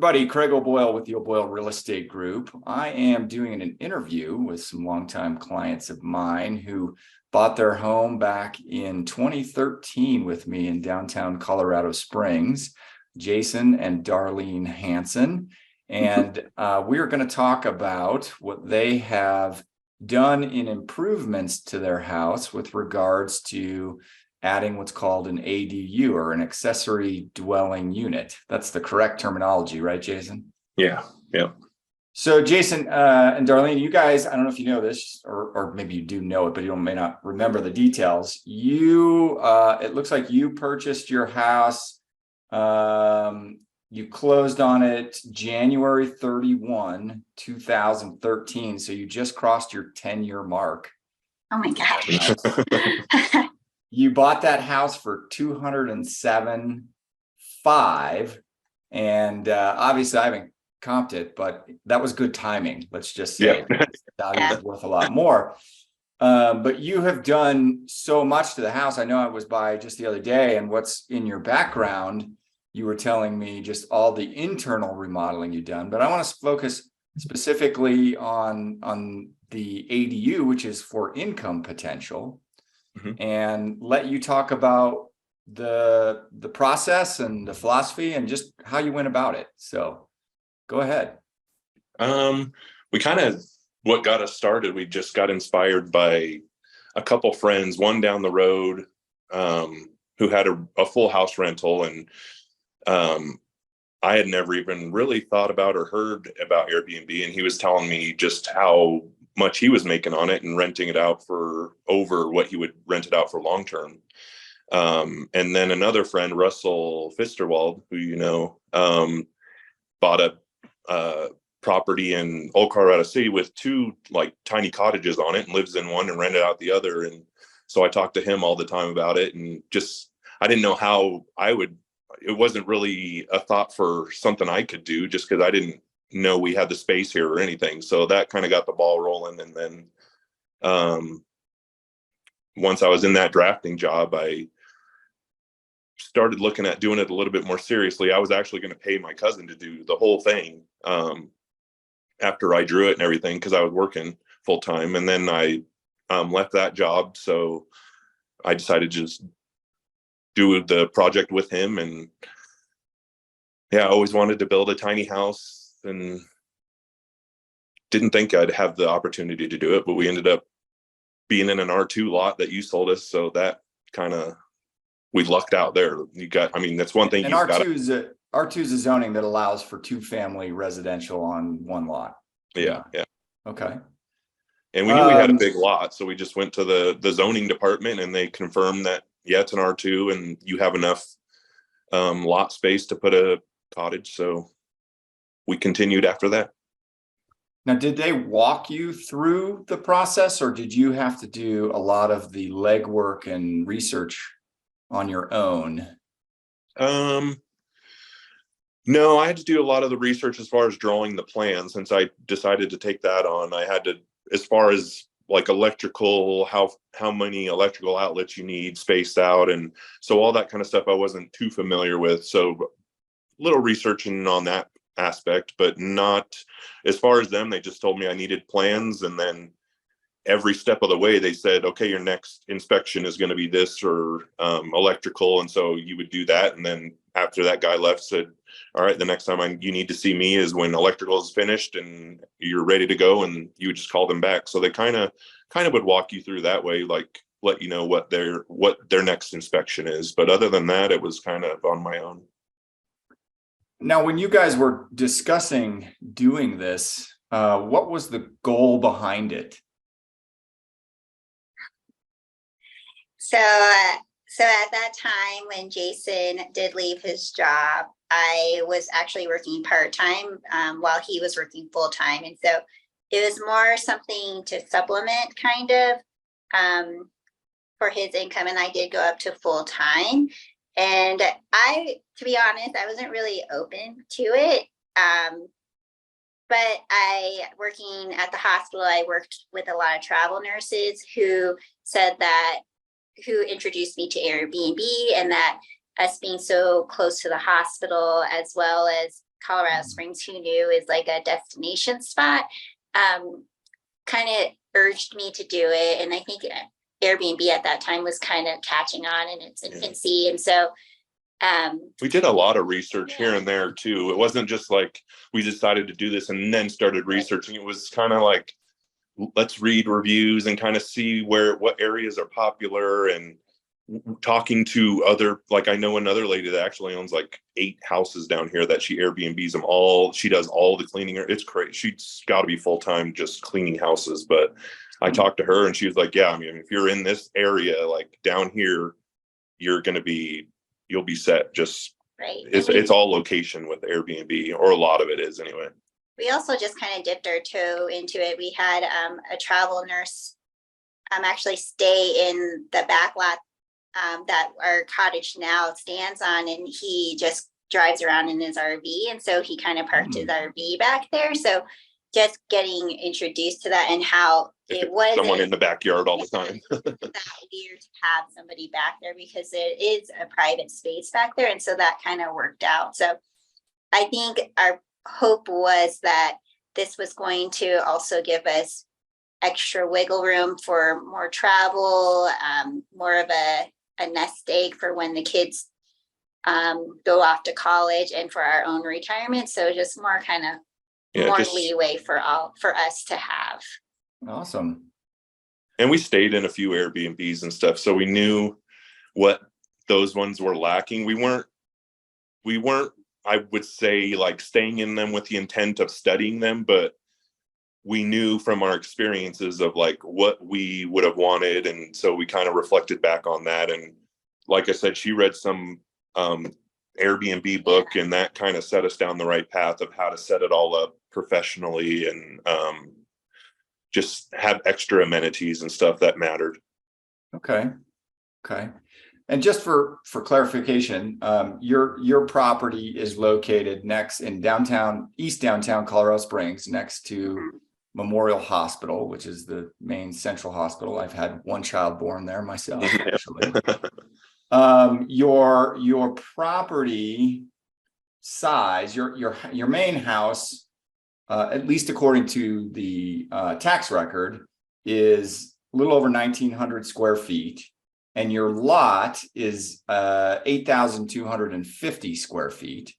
Everybody, Craig O'Boyle with the O'Boyle Real Estate Group. I am doing an interview with some longtime clients of mine who bought their home back in 2013 with me in downtown Colorado Springs, Jason and Darlene Hanson. And we are going to talk about what they have done in improvements to their house with regards to adding what's called an ADU, or an accessory dwelling unit. That's the correct terminology, right, Jason? Yeah. So Jason and Darlene, you guys, I don't know if you know this, or maybe you do know it, but you may not remember the details. It looks like you purchased your house. You closed on it January 31, 2013. So you just crossed your 10-year mark. Oh my gosh. You bought that house for $207,500, and obviously I haven't comped it, but that was good timing. Let's just say value is worth a lot more. But you have done so much to the house. I know I was by just the other day, and what's in your background, you were telling me just all the internal remodeling you've done. But I want to focus specifically on the ADU, which is for income potential. And let you talk about the process and the philosophy and just how you went about it. So go ahead. We kind of, what got us started, we just got inspired by a couple friends, one down the road, who had a full house rental. And I had never even really thought about or heard about Airbnb. And he was telling me just how much he was making on it and renting it out for over what he would rent it out for long term. And then another friend, Russell Fisterwald, who you know, bought a property in Old Colorado City with two like tiny cottages on it and lives in one and rented out the other. And so I talked to him all the time about it, and just I didn't know how it wasn't really a thought for something I could do, just because I didn't know we had the space here or anything. So that kind of got the ball rolling. And then once I was in that drafting job, I started looking at doing it a little bit more seriously. I was actually going to pay my cousin to do the whole thing after I drew it and everything, because I was working full time. And then I left that job. So I decided to just do the project with him. And yeah, I always wanted to build a tiny house and didn't think I'd have the opportunity to do it, but we ended up being in an R2 lot that you sold us. So that kind of, we lucked out there. That's one thing. And R2 is a zoning that allows for 2-family residential on one lot. Yeah. Okay. And we knew we had a big lot, so we just went to the zoning department and they confirmed that, yeah, it's an R2 and you have enough lot space to put a cottage. So we continued after that. Now, did they walk you through the process, or did you have to do a lot of the legwork and research on your own? No, I had to do a lot of the research as far as drawing the plan. Since I decided to take that on, I had to, as far as like electrical, how many electrical outlets you need spaced out. And so all that kind of stuff I wasn't too familiar with. So little researching on that aspect, but not as far as them. They just told me I needed plans, and then every step of the way they said, okay, your next inspection is going to be this, or electrical. And so you would do that. And then after that guy left, said, all right, the next time you need to see me is when electrical is finished and you're ready to go. And you would just call them back. So they kind of would walk you through that way, like let you know what their next inspection is. But other than that, it was kind of on my own. Now, when you guys were discussing doing this, what was the goal behind it? So at that time when Jason did leave his job, I was actually working part-time while he was working full-time. And so it was more something to supplement kind of for his income. And I did go up to full-time. And to be honest, I wasn't really open to it. But working at the hospital, I worked with a lot of travel nurses who introduced me to Airbnb, and that us being so close to the hospital, as well as Colorado Springs, who knew is like a destination spot, kind of urged me to do it. And I think Airbnb at that time was kind of catching on in its infancy. And so we did a lot of research here and there too. It wasn't just like we decided to do this and then started researching. It was kind of like, let's read reviews and kind of see what areas are popular, and talking to other, like I know another lady that actually owns like 8 houses down here that she Airbnbs them all. She does all the cleaning. It's crazy. She's got to be full-time just cleaning houses. But I talked to her and she was like, yeah, I mean, if you're in this area, like down here, you'll be set. Just it's all location with Airbnb, or a lot of it is anyway. We also just kind of dipped our toe into it. We had a travel nurse actually stay in the back lot that our cottage now stands on, and he just drives around in his RV. And so he kind of parked his RV back there. So just getting introduced to that and how it was someone in the backyard all the time. That weird to have somebody back there, because it is a private space back there. And so that kind of worked out. So I think our hope was that this was going to also give us extra wiggle room for more travel, more of a nest egg for when the kids go off to college, and for our own retirement. So just more kind of more leeway for us to have. Awesome. And we stayed in a few Airbnbs and stuff, so we knew what those ones were lacking. We weren't, I would say, like staying in them with the intent of studying them, but we knew from our experiences of like what we would have wanted. And so we kind of reflected back on that. And like I said, she read some Airbnb book, and that kind of set us down the right path of how to set it all up professionally, and just have extra amenities and stuff that mattered. Okay. And just for clarification, your property is located in East downtown Colorado Springs, next to Memorial Hospital, which is the main central hospital. I've had one child born there myself, actually. Your property size, your main house, at least according to the tax record, is a little over 1,900 square feet, and your lot is 8,250 square feet,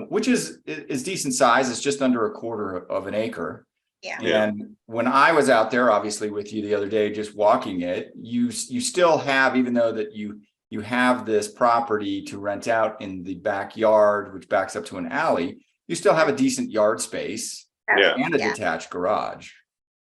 which is decent size. It's just under a quarter of an acre. Yeah. And when I was out there, obviously with you the other day, just walking it, you still have, even though that you have this property to rent out in the backyard, which backs up to an alley, you still have a decent yard space and a detached garage.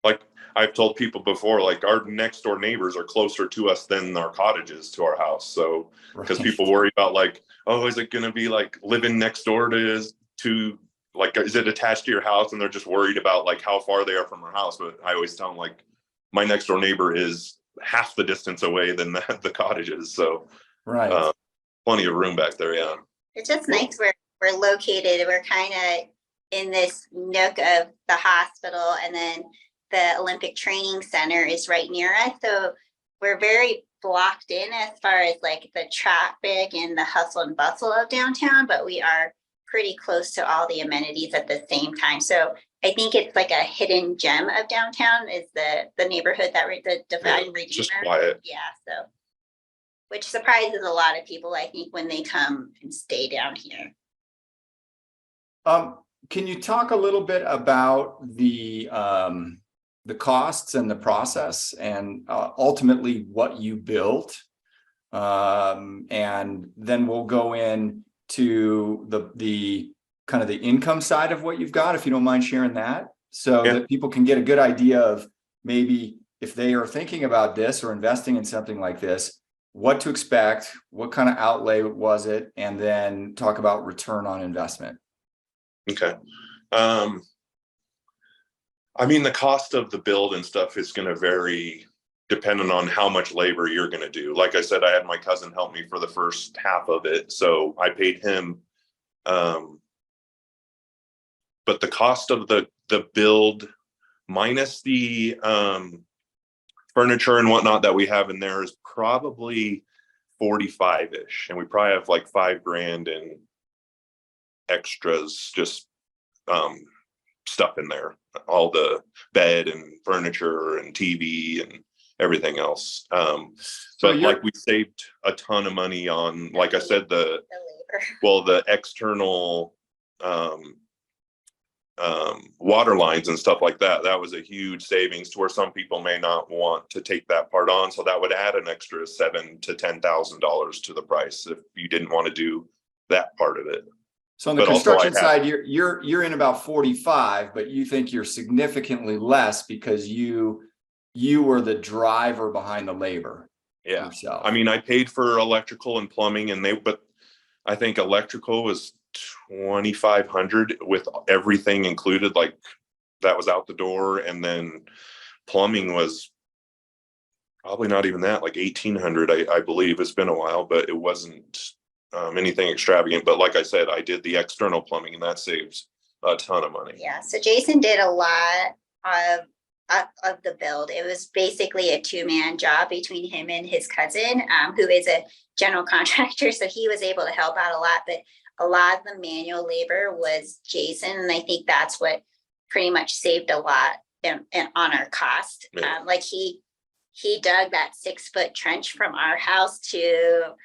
Like I've told people before, like our next door neighbors are closer to us than our cottages to our house. So because people worry about like, oh, is it going to be like living next door to like, is it attached to your house? And they're just worried about like how far they are from our house. But I always tell them, like, my next door neighbor is half the distance away than the cottages. So plenty of room back there. Yeah. It's just nice where we're located. We're kind of in this nook of the hospital, and then the Olympic Training Center is right near us. So we're very blocked in as far as like the traffic and the hustle and bustle of downtown, but we are pretty close to all the amenities at the same time. So I think it's like a hidden gem of downtown is the neighborhood that the Divine Redeemer. Just quiet. Yeah. So, which surprises a lot of people, I think, when they come and stay down here. Can you talk a little bit about the costs and the process, and ultimately what you built? And then we'll go in to the kind of the income side of what you've got, if you don't mind sharing that, so that people can get a good idea of maybe if they are thinking about this or investing in something like this, what to expect, what kind of outlay was it, and then talk about return on investment. Okay. I mean, the cost of the build and stuff is going to vary depending on how much labor you're going to do. Like I said, I had my cousin help me for the first half of it, so I paid him. But the cost of the build minus the furniture and whatnot that we have in there is probably 45-ish, and we probably have like $5,000 extras, just stuff in there, all the bed and furniture and TV and everything else. But like we saved a ton of money on, like I said, the external water lines and stuff like that. That was a huge savings to where some people may not want to take that part on. So that would add an extra $7,000 to $10,000 to the price if you didn't want to do that part of it. So on the construction side, you're in about 45, but you think you're significantly less because you were the driver behind the labor. Yeah. Yourself. I mean, I paid for electrical and plumbing but I think electrical was $2,500 with everything included, like that was out the door. And then plumbing was probably not even that, like $1,800, I believe. It's been a while, but it wasn't anything extravagant. But like I said, I did the external plumbing and that saves a ton of money. Yeah. So Jason did a lot of the build. It was basically a 2-man job between him and his cousin, who is a general contractor. So he was able to help out a lot, but a lot of the manual labor was Jason. And I think that's what pretty much saved a lot on our cost. Yeah. Like he dug that 6-foot trench from our house to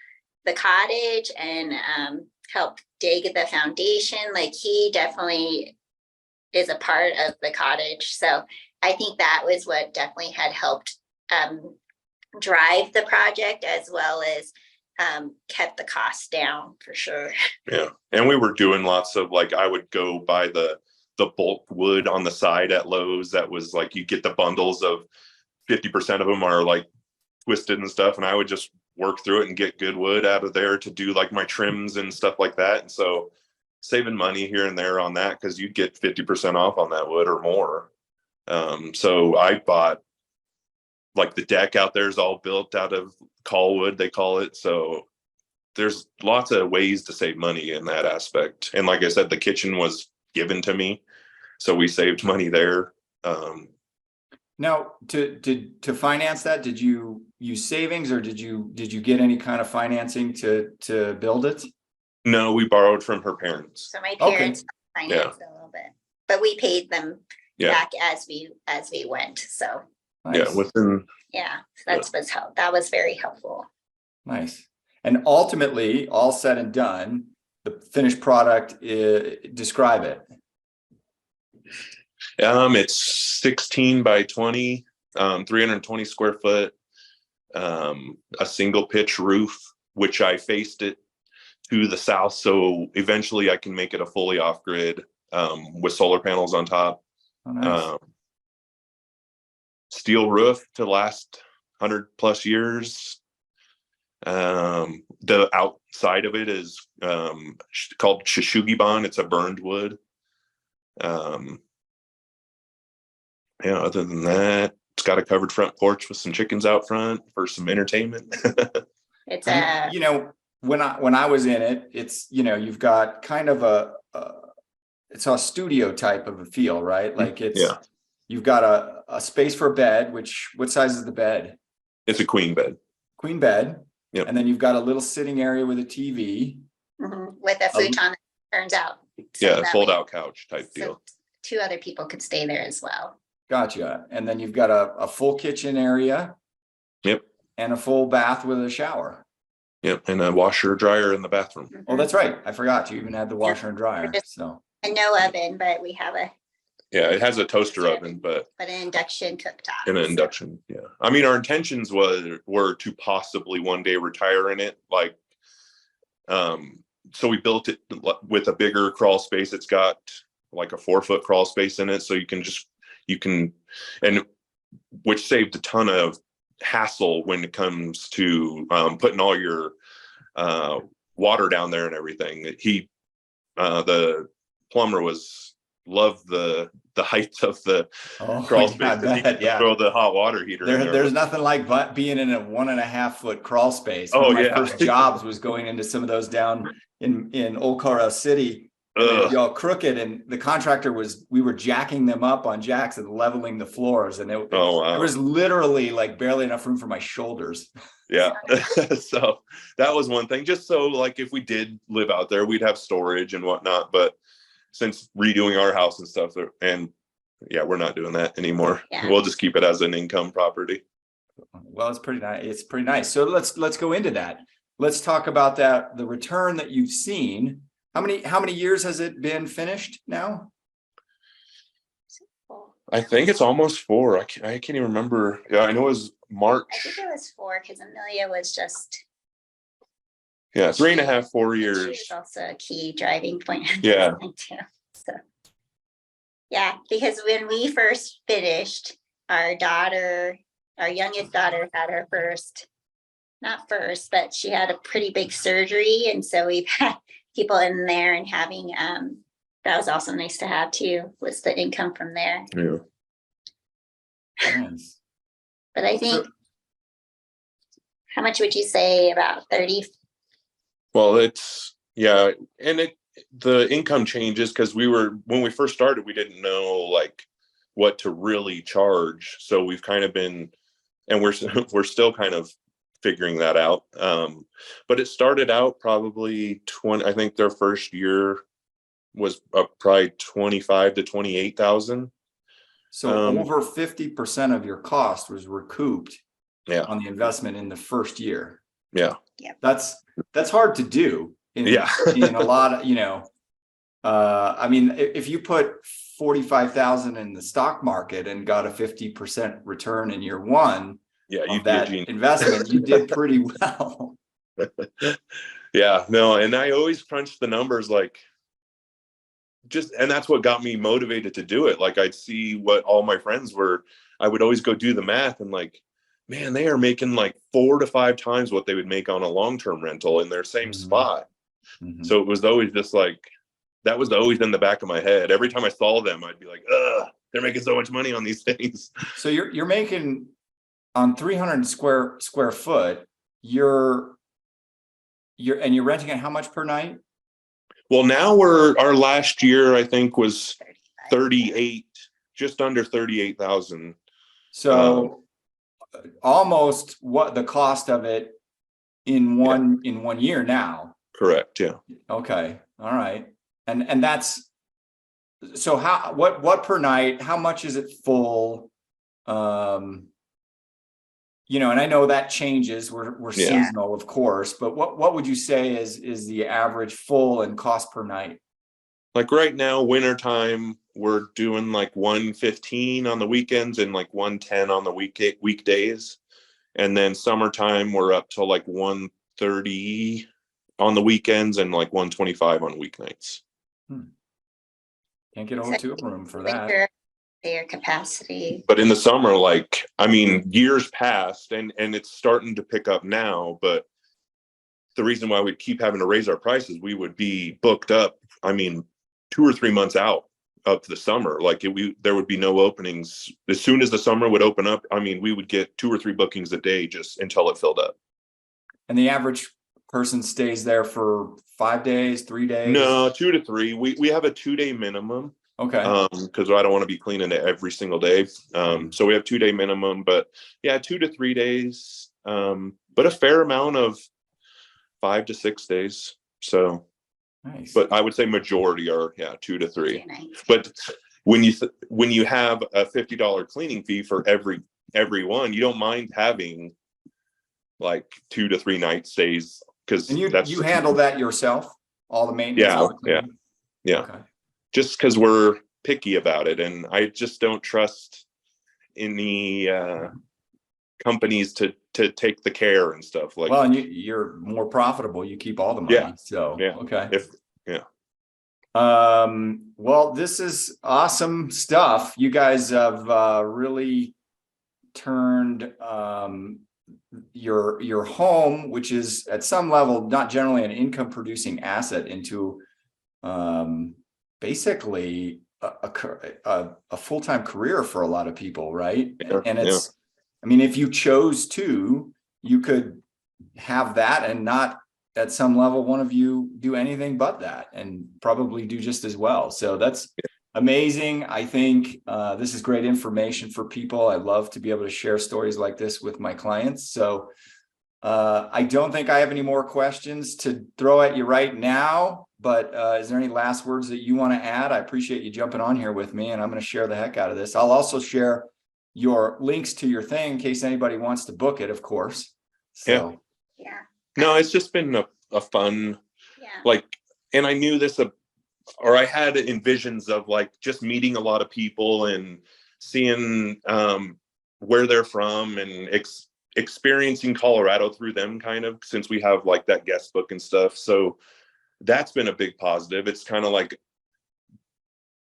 the cottage and helped dig the foundation. Like he definitely is a part of the cottage. So I think that was what definitely had helped drive the project, as well as kept the costs down for sure. Yeah. And we were doing lots of, like, I would go buy the bulk wood on the side at Lowe's. That was like, you get the bundles of 50% of them are like twisted and stuff. And I would just work through it and get good wood out of there to do like my trims and stuff like that. And so saving money here and there on that, because you'd get 50% off on that wood or more. So I bought, like, the deck out there is all built out of call wood, they call it. So there's lots of ways to save money in that aspect. And like I said, the kitchen was given to me, so we saved money there. Now, to finance that, did you use savings, or did you get any kind of financing to build it? No, we borrowed from her parents. So my parents financed a little bit, but we paid them back as we went. So nice. That was very helpful. Nice. And ultimately, all said and done, the finished product, describe it. It's 16 by 20, 320 square foot, a single pitch roof, which I faced it to the south. So eventually I can make it a fully off grid, with solar panels on top. Oh, nice. Steel roof to last 100+ years. The outside of it is called Shishugibon. It's a burned wood. Other than that, it's got a covered front porch with some chickens out front for some entertainment. It's when I was in it, it's, you've got kind of it's a studio type of a feel, right? Like you've got a space for a bed, what size is the bed? It's a queen bed. Queen bed. Yep. And then you've got a little sitting area with a TV. With a futon that turns out. So fold out couch type deal. 2 other people could stay there as well. Gotcha. And then you've got a full kitchen area. Yep. And a full bath with a shower. Yep. And a washer dryer in the bathroom. Oh, that's right. I forgot you even had the washer and dryer. So. And no oven, but we have it has a toaster oven, but an induction cooktop. And an induction. Yeah. I mean, our intentions were to possibly one day retire in it. Like, so we built it with a bigger crawl space. It's got like a 4-foot crawl space in it. So and which saved a ton of hassle when it comes to putting all your water down there and everything. The plumber loved the height of the crawl space. Throw the hot water heater in there. There's nothing like being in a 1.5-foot crawl space. One of my first jobs was going into some of those down in Old Colorado City. Ugh. all crooked, and the contractor we were jacking them up on jacks and leveling the floors, and it Wow. was literally like barely enough room for my shoulders. Yeah. So that was one thing, just so like if we did live out there, we'd have storage and whatnot. But since redoing our house and stuff, and yeah, we're not doing that anymore. Yeah. We'll just keep it as an income property. Well, it's pretty nice. It's pretty nice. So let's go into that. Let's talk about that, the return that you've seen. How many years has it been finished now? I think it's almost 4. I can't even remember. Yeah, I know it was March. I think it was 4 because Amelia was just. Yeah, 3.5, 4 She years. was also a key driving point. Yeah. Too. So, yeah, because when we first finished, our youngest daughter had her but she had a pretty big surgery, and so we've had people in there and having that was also nice to have too, was the income from there. Yeah. Nice. But I think, how much would you say, about 30? Well, it's and the income changes because when we first started, we didn't know like what to really charge. So we've kind of been, and we're still kind of figuring that out. But it started out probably 20. I think their first year was probably 25 to 28,000. So over 50% of your cost was recouped on the investment in the first year. Yeah. That's hard to do in a lot of, I mean, if you put 45,000 in the stock market and got a 50% return in year one, you'd that be a genius. investment, you did pretty well. Yeah, no, and I always crunched the numbers and that's what got me motivated to do it. Like I'd see what all my friends were, I would always go do the math and like, man, they are making like 4 to 5 times what they would make on a long-term rental in their same spot. So it was always just like, that was always in the back of my head. Every time I saw them, I'd be like, they're making so much money on these things. So you're making on 300 square foot, you're renting it how much per night? Well, now our last year, I think, was 38, just under 38,000. So almost what the cost of it in one year now. Correct. Yeah. Okay. All right. And that's, so what per night, how much is it full? And I know that changes. We're seasonal, of course, but what would you say is the average full and cost per night? Like right now, wintertime, we're doing like 115 on the weekends and like 110 on the weekdays. And then summertime, we're up to like 130 on the weekends and like 125 on weeknights. Can't get a hotel room for that. Their capacity. But in the summer, like, I mean, years passed and it's starting to pick up now. But the reason why we'd keep having to raise our prices, we would be booked up, I mean, 2 or 3 months out of the summer. Like there would be no openings. As soon as the summer would open up, I mean, we would get 2 or 3 bookings a day just until it filled up. And the average person stays there for 5 days, 3 days? No, 2 to 3. We have a 2-day minimum. Okay. Because I don't want to be cleaning it every single day. So we have 2-day minimum, but 2 to 3 days. But a fair amount of 5 to 6 days. So nice. But I would say majority are 2 to 3. Nice. But when you have a $50 cleaning fee for every one, you don't mind having like 2 to 3 night stays because you handle that yourself, all the maintenance. Yeah. Okay. Just because we're picky about it, and I just don't trust any companies to take the care and stuff like. Well, and you're more profitable. You keep all the money. So okay. Well, this is awesome stuff. You guys have really turned your home, which is at some level not generally an income producing asset, into basically a full-time career for a lot of people, right? And it's, I mean, if you chose to, you could have that and not at some level, one of you do anything but that and probably do just as well. So that's amazing. I think this is great information for people. I love to be able to share stories like this with my clients. So I don't think I have any more questions to throw at you right now, but is there any last words that you want to add? I appreciate you jumping on here with me, and I'm going to share the heck out of this. I'll also share your links to your thing in case anybody wants to book it, of course. So Yeah. No, it's just been a fun, like, and I knew this, or I had envisions of like just meeting a lot of people and seeing where they're from and experiencing Colorado through them, kind of, since we have like that guest book and stuff. So that's been a big positive. It's kind of like,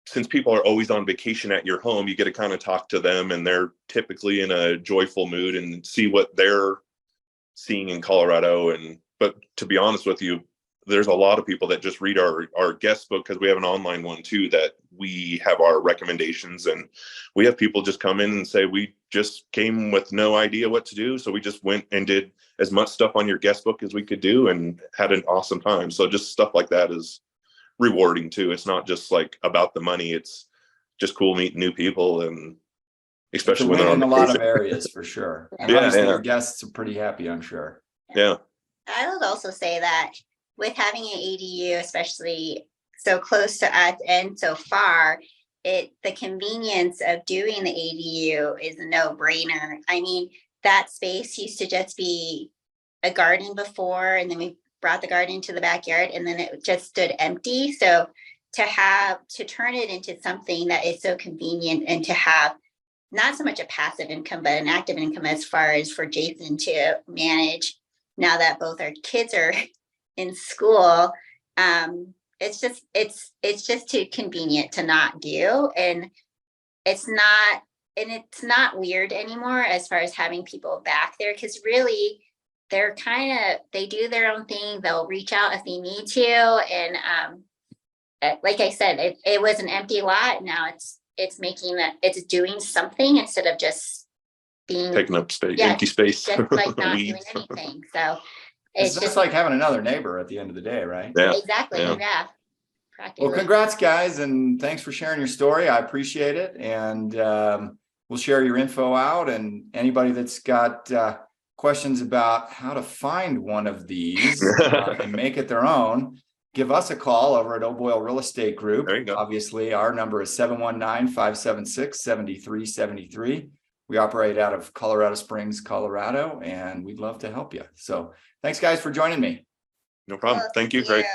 since people are always on vacation at your home, you get to kind of talk to them, and they're typically in a joyful mood and see what they're seeing in Colorado. But to be honest with you, there's a lot of people that just read our guest book, because we have an online one too, that we have our recommendations, and we have people just come in and say, we just came with no idea what to do, so we just went and did as much stuff on your guest book as we could do and had an awesome time. So just stuff like that is rewarding too. It's not just like about the money, it's just cool meeting new people, and especially when they're on in a lot of vacation. areas, for sure. And Yeah, obviously yeah. your guests are pretty happy, I'm sure. Yeah. I would also say that with having an ADU, especially so close to us and so far, the convenience of doing the ADU is a no-brainer. I mean, that space used to just be a garden before, and then we brought the garden to the backyard, and then it just stood empty. So to turn it into something that is so convenient, and to have not so much a passive income, but an active income, as far as for Jason to manage now that both our kids are in school, it's just too convenient to not do. And it's not weird anymore as far as having people back there, because really they do their own thing. They'll reach out if they need to. And like I said, it was an empty lot. Now it's doing something instead of just being Taking up space, empty space. just like not doing anything. So It's just like having another neighbor at the end of the day, right? Yeah. Exactly. Yeah. Well, congrats, guys, and thanks for sharing your story. I appreciate it. And we'll share your info out, and anybody that's got questions about how to find one of these and make it their own, give us a call over at O'Boyle Real Estate Group. There you go. Obviously, our number is 719-576-7373. We operate out of Colorado Springs, Colorado, and we'd love to help you. So thanks, guys, for joining me. No problem. Thank you, Craig.